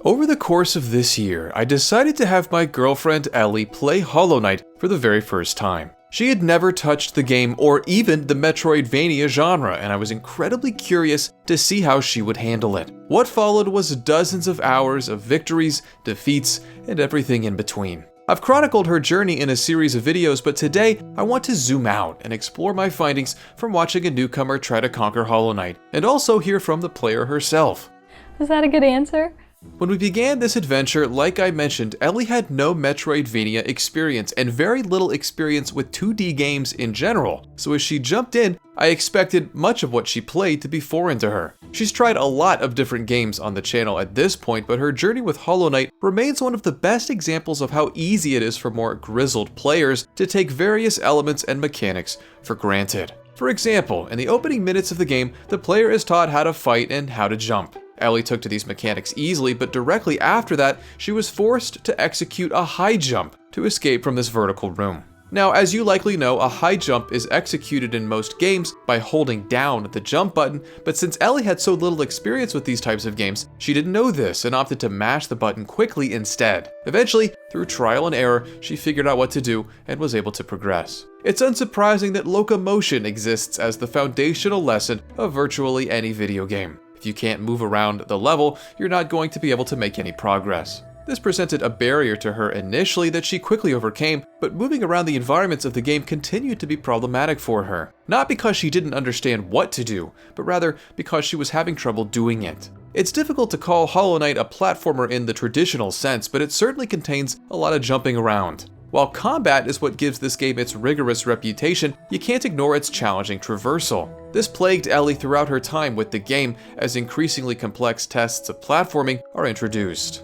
Over the course of this year, I decided to have my girlfriend Ellie play Hollow Knight for the very first time. She had never touched the game or even the Metroidvania genre, and I was incredibly curious to see how she would handle it. What followed was dozens of hours of victories, defeats, and everything in between. I've chronicled her journey in a series of videos, but today I want to zoom out and explore my findings from watching a newcomer try to conquer Hollow Knight, and also hear from the player herself. Was that a good answer? When we began this adventure, like I mentioned, Ellie had no Metroidvania experience and very little experience with 2D games in general, so as she jumped in, I expected much of what she played to be foreign to her. She's tried a lot of different games on the channel at this point, but her journey with Hollow Knight remains one of the best examples of how easy it is for more grizzled players to take various elements and mechanics for granted. For example, in the opening minutes of the game, the player is taught how to fight and how to jump. Ellie took to these mechanics easily, but directly after that, she was forced to execute a high jump to escape from this vertical room. Now, as you likely know, a high jump is executed in most games by holding down the jump button, but since Ellie had so little experience with these types of games, she didn't know this and opted to mash the button quickly instead. Eventually, through trial and error, she figured out what to do and was able to progress. It's unsurprising that locomotion exists as the foundational lesson of virtually any video game. If you can't move around the level, you're not going to be able to make any progress. This presented a barrier to her initially that she quickly overcame, but moving around the environments of the game continued to be problematic for her. Not because she didn't understand what to do, but rather because she was having trouble doing it. It's difficult to call Hollow Knight a platformer in the traditional sense, but it certainly contains a lot of jumping around. While combat is what gives this game its rigorous reputation, you can't ignore its challenging traversal. This plagued Ellie throughout her time with the game as increasingly complex tests of platforming are introduced.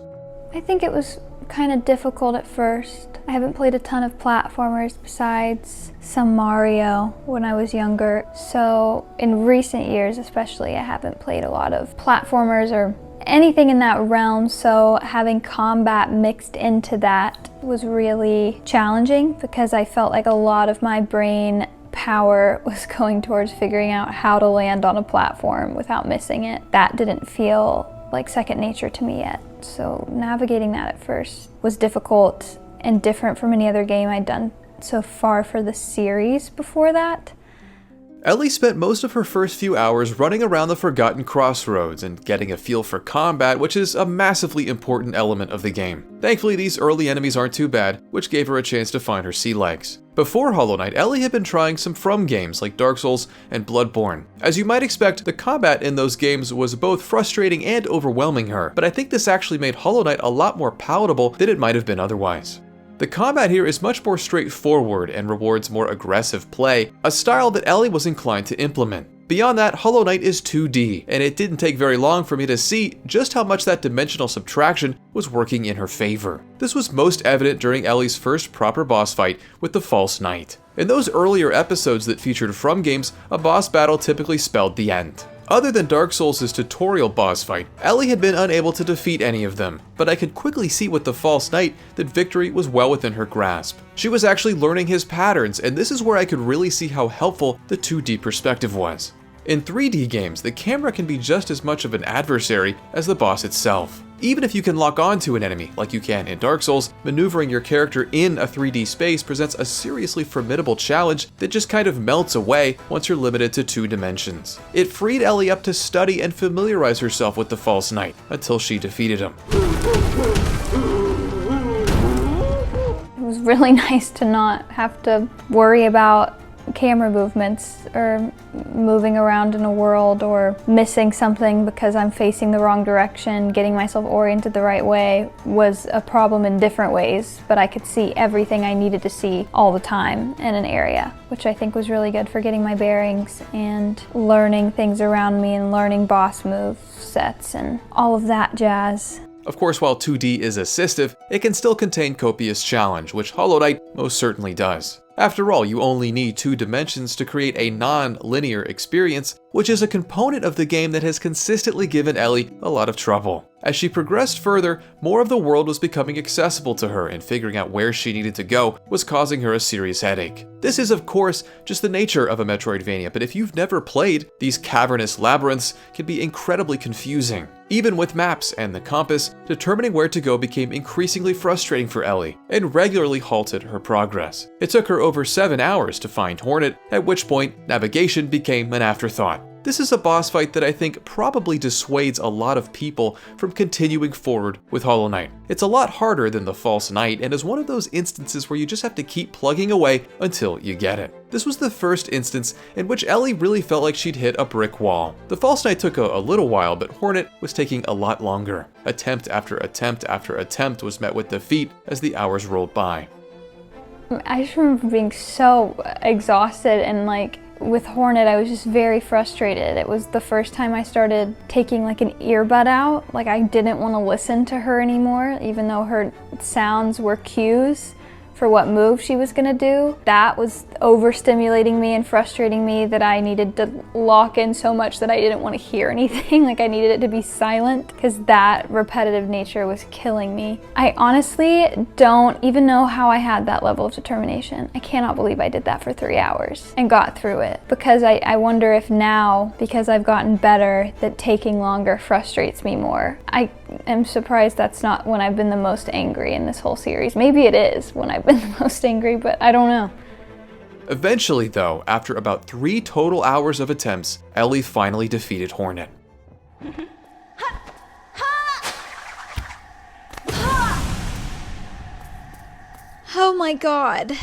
I think it was kind of difficult at first. I haven't played a ton of platformers besides some Mario when I was younger. So in recent years especially, I haven't played a lot of platformers or anything in that realm, so having combat mixed into that was really challenging because I felt like a lot of my brain power was going towards figuring out how to land on a platform without missing it. That didn't feel like second nature to me yet, so navigating that at first was difficult and different from any other game I'd done so far for the series before that. Ellie spent most of her first few hours running around the Forgotten Crossroads and getting a feel for combat, which is a massively important element of the game. Thankfully, these early enemies aren't too bad, which gave her a chance to find her sea legs. Before Hollow Knight, Ellie had been trying some From games like Dark Souls and Bloodborne. As you might expect, the combat in those games was both frustrating and overwhelming her, but I think this actually made Hollow Knight a lot more palatable than it might have been otherwise. The combat here is much more straightforward and rewards more aggressive play, a style that Ellie was inclined to implement. Beyond that, Hollow Knight is 2D, and it didn't take very long for me to see just how much that dimensional subtraction was working in her favor. This was most evident during Ellie's first proper boss fight with the False Knight. In those earlier episodes that featured From games, a boss battle typically spelled the end. Other than Dark Souls' tutorial boss fight, Ellie had been unable to defeat any of them, but I could quickly see with the False Knight that victory was well within her grasp. She was actually learning his patterns, and this is where I could really see how helpful the 2D perspective was. In 3D games, the camera can be just as much of an adversary as the boss itself. Even if you can lock onto an enemy, like you can in Dark Souls, maneuvering your character in a 3D space presents a seriously formidable challenge that just kind of melts away once you're limited to 2 dimensions. It freed Ellie up to study and familiarize herself with the False Knight until she defeated him. It was really nice to not have to worry about camera movements or moving around in a world or missing something because I'm facing the wrong direction. Getting myself oriented the right way was a problem in different ways, but I could see everything I needed to see all the time in an area, which I think was really good for getting my bearings and learning things around me and learning boss move sets and all of that jazz. Of course, while 2D is assistive, it can still contain copious challenge, which Hollow Knight most certainly does. After all, you only need 2 dimensions to create a non-linear experience, which is a component of the game that has consistently given Ellie a lot of trouble. As she progressed further, more of the world was becoming accessible to her, and figuring out where she needed to go was causing her a serious headache. This is, of course, just the nature of a Metroidvania, but if you've never played, these cavernous labyrinths can be incredibly confusing. Even with maps and the compass, determining where to go became increasingly frustrating for Ellie, and regularly halted her progress. It took her over 7 hours to find Hornet, at which point navigation became an afterthought. This is a boss fight that I think probably dissuades a lot of people from continuing forward with Hollow Knight. It's a lot harder than the False Knight, and is one of those instances where you just have to keep plugging away until you get it. This was the first instance in which Ellie really felt like she'd hit a brick wall. The False Knight took a little while, but Hornet was taking a lot longer. Attempt after attempt after attempt was met with defeat as the hours rolled by. I just remember being so exhausted, and with Hornet, I was just very frustrated. It was the first time I started taking an earbud out. I didn't want to listen to her anymore, even though her sounds were cues for what move she was gonna do. That was overstimulating me and frustrating me, that I needed to lock in so much that I didn't want to hear anything. I needed it to be silent, because that repetitive nature was killing me. I honestly don't even know how I had that level of determination. I cannot believe I did that for 3 hours and got through it, because I wonder if now, because I've gotten better, that taking longer frustrates me more. I am surprised that's not when I've been the most angry in this whole series. Maybe it is when I've been the most angry, but I don't know. Eventually though, after about 3 total hours of attempts, Ellie finally defeated Hornet. Oh my god.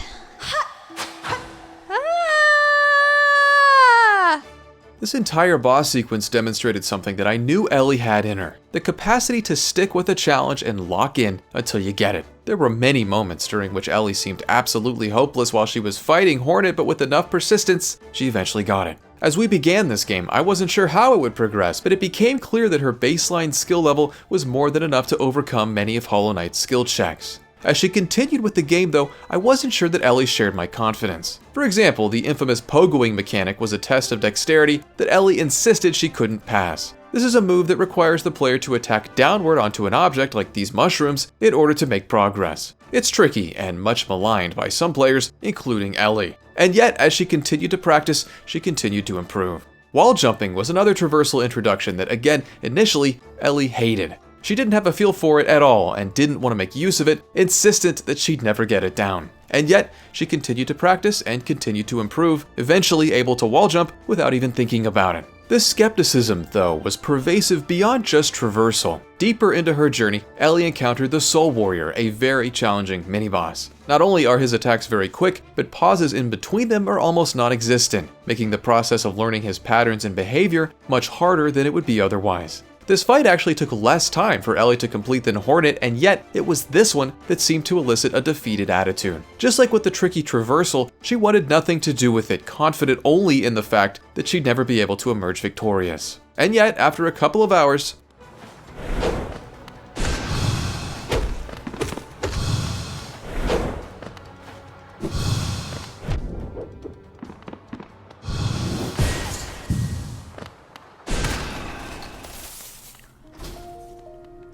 This entire boss sequence demonstrated something that I knew Ellie had in her: the capacity to stick with a challenge and lock in until you get it. There were many moments during which Ellie seemed absolutely hopeless while she was fighting Hornet, but with enough persistence, she eventually got it. As we began this game, I wasn't sure how it would progress, but it became clear that her baseline skill level was more than enough to overcome many of Hollow Knight's skill checks. As she continued with the game though, I wasn't sure that Ellie shared my confidence. For example, the infamous pogoing mechanic was a test of dexterity that Ellie insisted she couldn't pass. This is a move that requires the player to attack downward onto an object like these mushrooms in order to make progress. It's tricky and much maligned by some players, including Ellie. And yet, as she continued to practice, she continued to improve. Wall jumping was another traversal introduction that, again, initially, Ellie hated. She didn't have a feel for it at all and didn't want to make use of it, insistent that she'd never get it down. And yet, she continued to practice and continued to improve, eventually able to wall jump without even thinking about it. This skepticism, though, was pervasive beyond just traversal. Deeper into her journey, Ellie encountered the Soul Warrior, a very challenging mini-boss. Not only are his attacks very quick, but pauses in between them are almost non-existent, making the process of learning his patterns and behavior much harder than it would be otherwise. This fight actually took less time for Ellie to complete than Hornet, and yet it was this one that seemed to elicit a defeated attitude. Just like with the tricky traversal, she wanted nothing to do with it, confident only in the fact that she'd never be able to emerge victorious. And yet, after a couple of hours,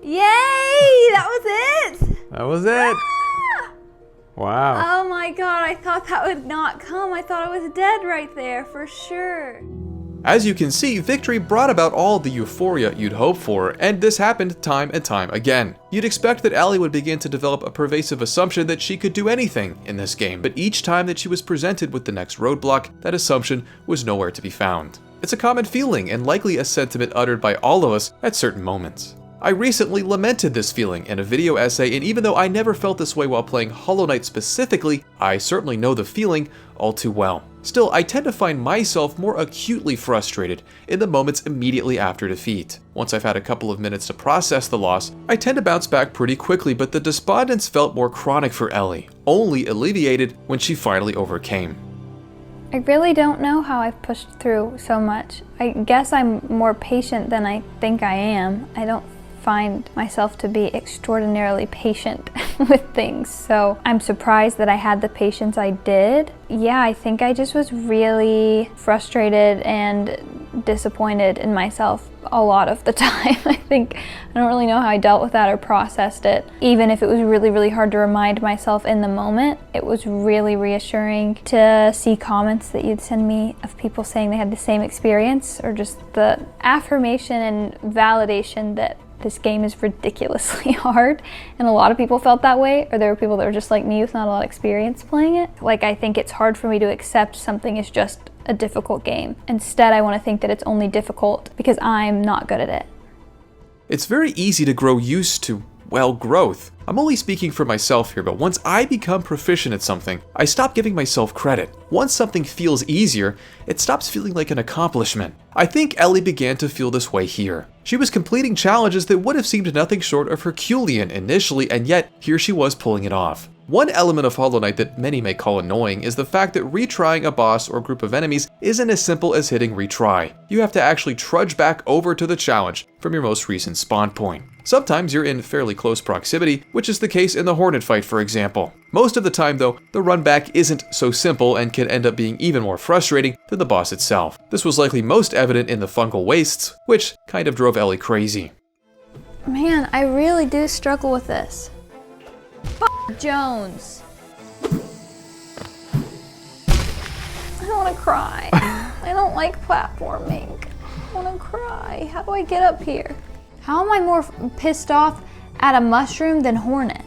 Yay! That was it! that was it. Wow. Oh my god, I thought that would not come. I thought I was dead right there, for sure. As you can see, victory brought about all the euphoria you'd hope for, and this happened time and time again. You'd expect that Ellie would begin to develop a pervasive assumption that she could do anything in this game, but each time that she was presented with the next roadblock, that assumption was nowhere to be found. It's a common feeling and likely a sentiment uttered by all of us at certain moments. I recently lamented this feeling in a video essay, and even though I never felt this way while playing Hollow Knight specifically, I certainly know the feeling all too well. Still, I tend to find myself more acutely frustrated in the moments immediately after defeat. Once I've had a couple of minutes to process the loss, I tend to bounce back pretty quickly, but the despondence felt more chronic for Ellie, only alleviated when she finally overcame. I really don't know how I've pushed through so much. I guess I'm more patient than I think I am. I don't find myself to be extraordinarily patient with things, so I'm surprised that I had the patience I did. Yeah, I think I just was really frustrated and disappointed in myself a lot of the time. I don't really know how I dealt with that or processed it. Even if it was really, really hard to remind myself in the moment, it was really reassuring to see comments that you'd send me of people saying they had the same experience, or just the affirmation and validation that this game is ridiculously hard, and a lot of people felt that way, or there were people that were just like me with not a lot of experience playing it. Like, I think it's hard for me to accept something is just a difficult game. Instead, I want to think that it's only difficult because I'm not good at it. It's very easy to grow used to, well, growth. I'm only speaking for myself here, but once I become proficient at something, I stop giving myself credit. Once something feels easier, it stops feeling like an accomplishment. I think Ellie began to feel this way here. She was completing challenges that would have seemed nothing short of Herculean initially, and yet here she was pulling it off. One element of Hollow Knight that many may call annoying is the fact that retrying a boss or group of enemies isn't as simple as hitting retry. You have to actually trudge back over to the challenge from your most recent spawn point. Sometimes you're in fairly close proximity, which is the case in the Hornet fight, for example. Most of the time though, the run back isn't so simple and can end up being even more frustrating than the boss itself. This was likely most evident in the fungal wastes, which kind of drove Ellie crazy. Man, I really do struggle with this. Jones. I don't want to cry. I don't like platforming. I want to cry. How do I get up here? How am I more pissed off at a mushroom than Hornet?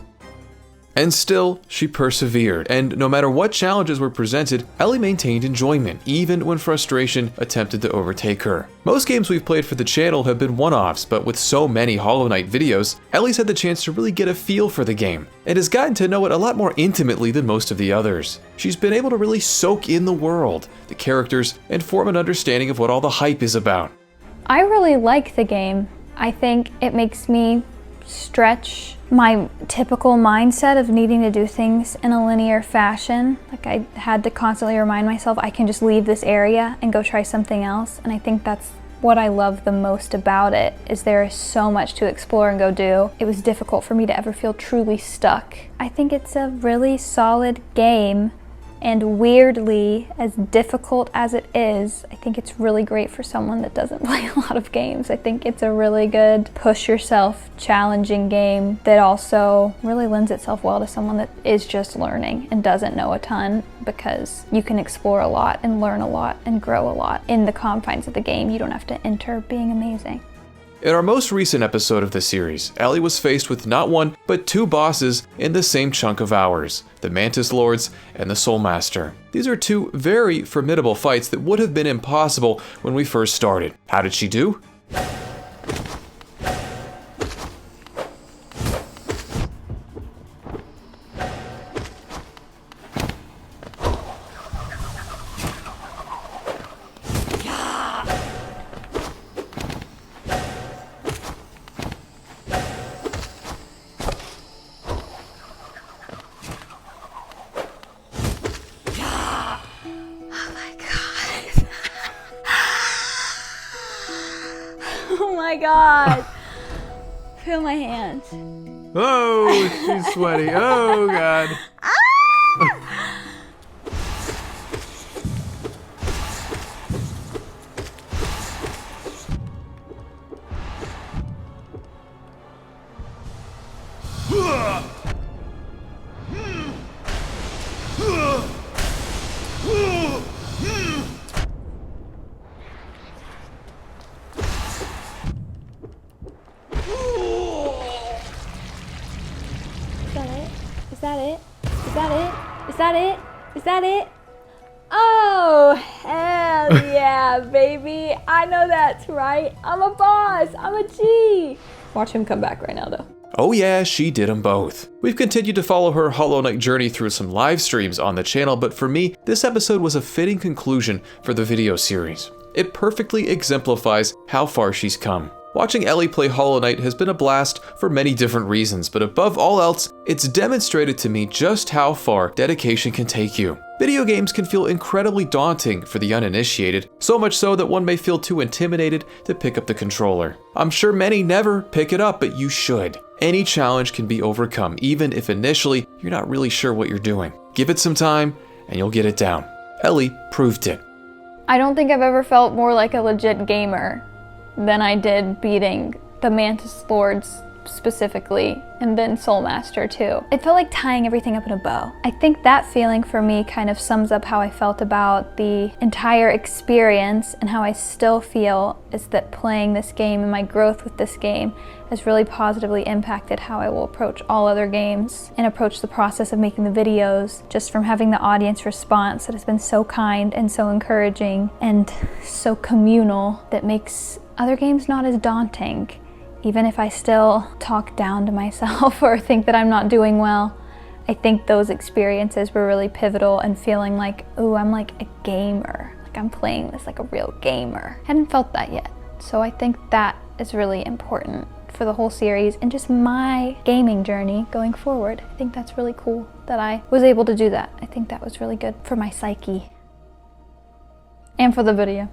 And still, she persevered, and no matter what challenges were presented, Ellie maintained enjoyment, even when frustration attempted to overtake her. Most games we've played for the channel have been one-offs, but with so many Hollow Knight videos, Ellie's had the chance to really get a feel for the game, and has gotten to know it a lot more intimately than most of the others. She's been able to really soak in the world, the characters, and form an understanding of what all the hype is about. I really like the game. I think it makes me stretch my typical mindset of needing to do things in a linear fashion. Like, I had to constantly remind myself I can just leave this area and go try something else, and I think that's what I love the most about it, is there is so much to explore and go do. It was difficult for me to ever feel truly stuck. I think it's a really solid game, and weirdly, as difficult as it is, I think it's really great for someone that doesn't play a lot of games. I think it's a really good push yourself, challenging game that also really lends itself well to someone that is just learning and doesn't know a ton, because you can explore a lot and learn a lot and grow a lot in the confines of the game. You don't have to enter being amazing. In our most recent episode of the series, Ellie was faced with not one, but two bosses in the same chunk of hours, the Mantis Lords and the Soul Master. These are two very formidable fights that would have been impossible when we first started. How did she do? Oh my god. Feel my hands. Oh, she's sweaty. Oh god. Is that it? Is that it? Is that it? Is that it? Oh, hell yeah, baby. I know that's right. I'm a boss. I'm a G. Watch him come back right now, though. Oh yeah, she did them both. We've continued to follow her Hollow Knight journey through some live streams on the channel, but for me, this episode was a fitting conclusion for the video series. It perfectly exemplifies how far she's come. Watching Ellie play Hollow Knight has been a blast for many different reasons, but above all else, it's demonstrated to me just how far dedication can take you. Video games can feel incredibly daunting for the uninitiated, so much so that one may feel too intimidated to pick up the controller. I'm sure many never pick it up, but you should. Any challenge can be overcome, even if initially you're not really sure what you're doing. Give it some time, and you'll get it down. Ellie proved it. I don't think I've ever felt more like a legit gamer than I did beating the Mantis Lords specifically, and then Soulmaster too. It felt like tying everything up in a bow. I think that feeling for me kind of sums up how I felt about the entire experience, and how I still feel is that playing this game and my growth with this game has really positively impacted how I will approach all other games and approach the process of making the videos, just from having the audience response that has been so kind and so encouraging and so communal, that makes other games not as daunting. Even if I still talk down to myself or think that I'm not doing well, I think those experiences were really pivotal in feeling like, ooh, I'm like a gamer. Like I'm playing this like a real gamer. I hadn't felt that yet. So I think that is really important for the whole series and just my gaming journey going forward. I think that's really cool that I was able to do that. I think that was really good for my psyche and for the video.